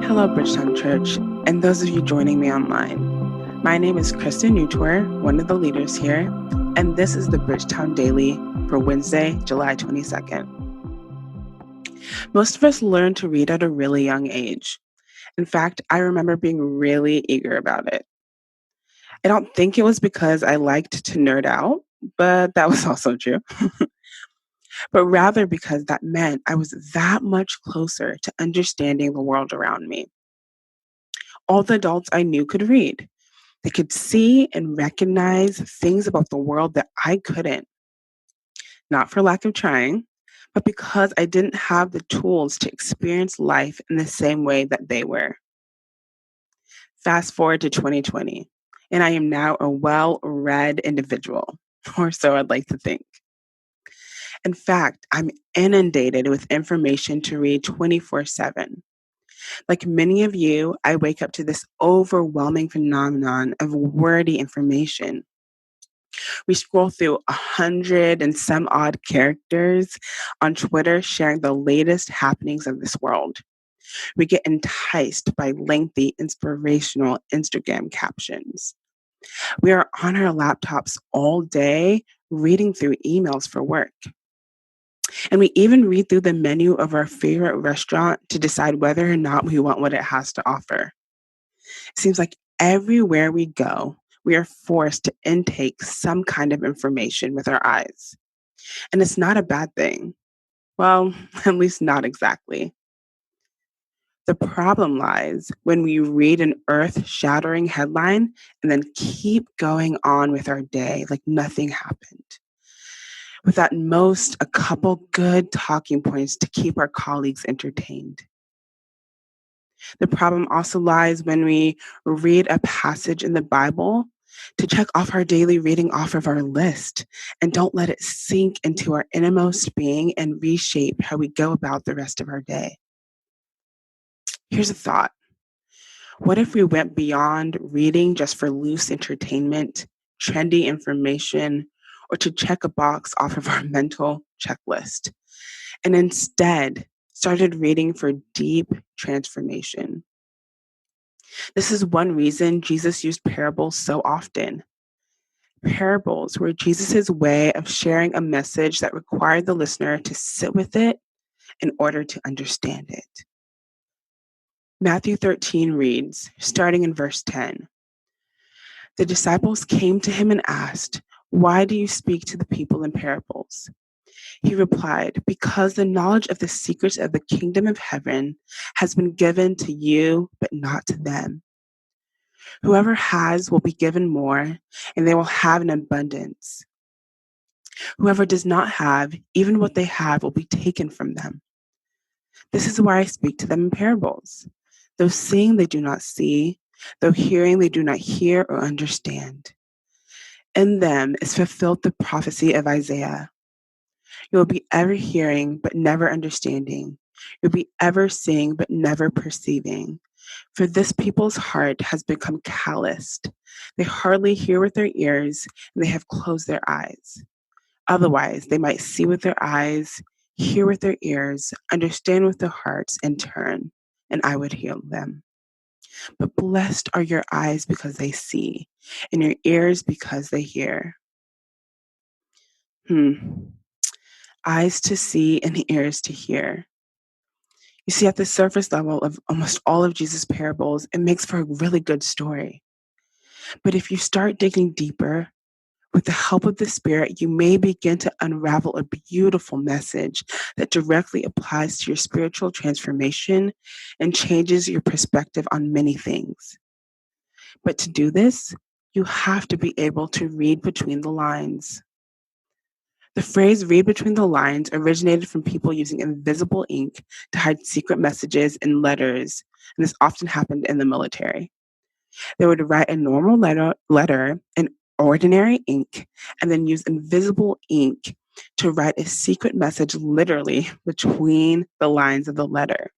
Hello, Bridgetown Church, and those of you joining me online. My name is Christa Nutor, one of the leaders here, and this is the Bridgetown Daily for Wednesday, July 22nd. Most of us learn to read at a really young age. In fact, I remember being really eager about it. I don't think it was because I liked to nerd out, but that was also true. But rather because that meant I was that much closer to understanding the world around me. All the adults I knew could read. They could see and recognize things about the world that I couldn't. Not for lack of trying, but because I didn't have the tools to experience life in the same way that they were. Fast forward to 2020, and I am now a well-read individual, or so I'd like to think. In fact, I'm inundated with information to read 24/7. Like many of you, I wake up to this overwhelming phenomenon of wordy information. We scroll through 100 and some odd characters on Twitter sharing the latest happenings of this world. We get enticed by lengthy, inspirational Instagram captions. We are on our laptops all day reading through emails for work. And we even read through the menu of our favorite restaurant to decide whether or not we want what it has to offer. It seems like everywhere we go, we are forced to intake some kind of information with our eyes. And it's not a bad thing. Well, at least not exactly. The problem lies when we read an earth-shattering headline and then keep going on with our day like nothing happened. With at most a couple good talking points to keep our colleagues entertained. The problem also lies when we read a passage in the Bible to check off our daily reading off of our list and don't let it sink into our innermost being and reshape how we go about the rest of our day. Here's a thought. What if we went beyond reading just for loose entertainment, trendy information, or to check a box off of our mental checklist, and instead started reading for deep transformation? This is one reason Jesus used parables so often. Parables were Jesus' way of sharing a message that required the listener to sit with it in order to understand it. Matthew 13 reads, starting in verse 10, "The disciples came to him and asked, 'Why do you speak to the people in parables?' He replied, 'Because the knowledge of the secrets of the kingdom of heaven has been given to you, but not to them. Whoever has will be given more, and they will have an abundance. Whoever does not have, even what they have will be taken from them. This is why I speak to them in parables. Though seeing they do not see, though hearing they do not hear or understand. In them is fulfilled the prophecy of Isaiah. You will be ever hearing, but never understanding. You'll be ever seeing, but never perceiving. For this people's heart has become calloused. They hardly hear with their ears, and they have closed their eyes. Otherwise, they might see with their eyes, hear with their ears, understand with their hearts, and turn, and I would heal them. But blessed are your eyes because they see, and your ears because they hear." Eyes to see and ears to hear. You see, at the surface level of almost all of Jesus' parables, it makes for a really good story. But if you start digging deeper, with the help of the Spirit, you may begin to unravel a beautiful message that directly applies to your spiritual transformation and changes your perspective on many things. But to do this, you have to be able to read between the lines. The phrase "read between the lines" originated from people using invisible ink to hide secret messages in letters, and this often happened in the military. They would write a normal letter in ordinary ink and then use invisible ink to write a secret message literally between the lines of the letter.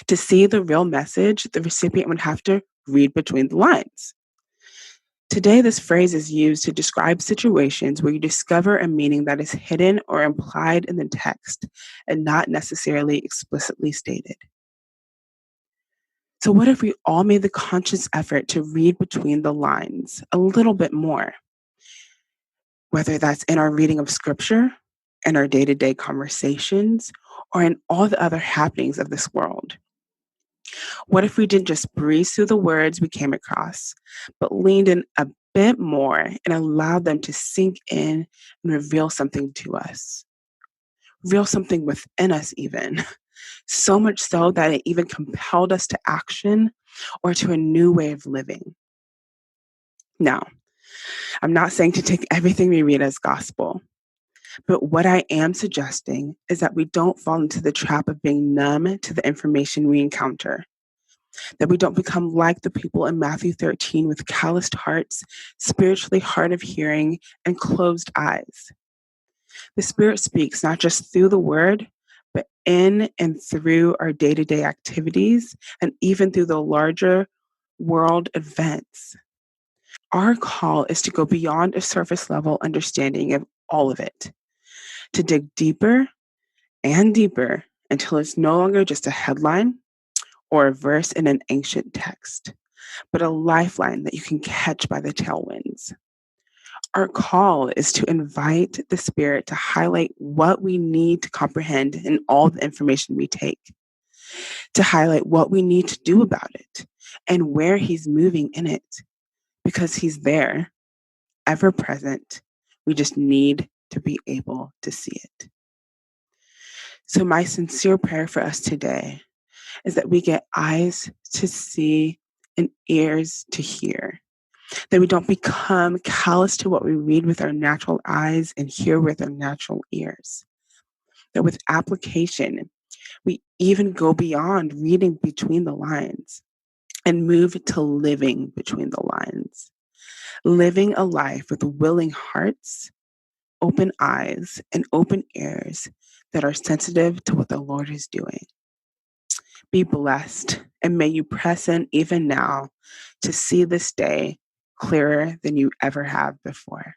To see the real message, the recipient would have to read between the lines. Today, this phrase is used to describe situations where you discover a meaning that is hidden or implied in the text and not necessarily explicitly stated. So, what if we all made the conscious effort to read between the lines a little bit more, whether that's in our reading of scripture, in our day to day conversations, or in all the other happenings of this world? What if we didn't just breeze through the words we came across, but leaned in a bit more and allowed them to sink in and reveal something to us? Reveal something within us, even. So much so that it even compelled us to action or to a new way of living. Now, I'm not saying to take everything we read as gospel, but what I am suggesting is that we don't fall into the trap of being numb to the information we encounter, that we don't become like the people in Matthew 13 with calloused hearts, spiritually hard of hearing, and closed eyes. The Spirit speaks not just through the word, but in and through our day to day activities and even through the larger world events. Our call is to go beyond a surface level understanding of all of it, to dig deeper and deeper until it's no longer just a headline or a verse in an ancient text, but a lifeline that you can catch by the tailwinds. Our call is to invite the Spirit to highlight what we need to comprehend in all the information we take, to highlight what we need to do about it and where He's moving in it, because He's there, ever present. We just need to be able to see it. So, my sincere prayer for us today is that we get eyes to see and ears to hear, that we don't become callous to what we read with our natural eyes and hear with our natural ears, that with application, we even go beyond reading between the lines and move to living between the lines, living a life with willing hearts, open eyes, and open ears that are sensitive to what the Lord is doing. Be blessed, and may you press in even now to see this day clearer than you ever have before.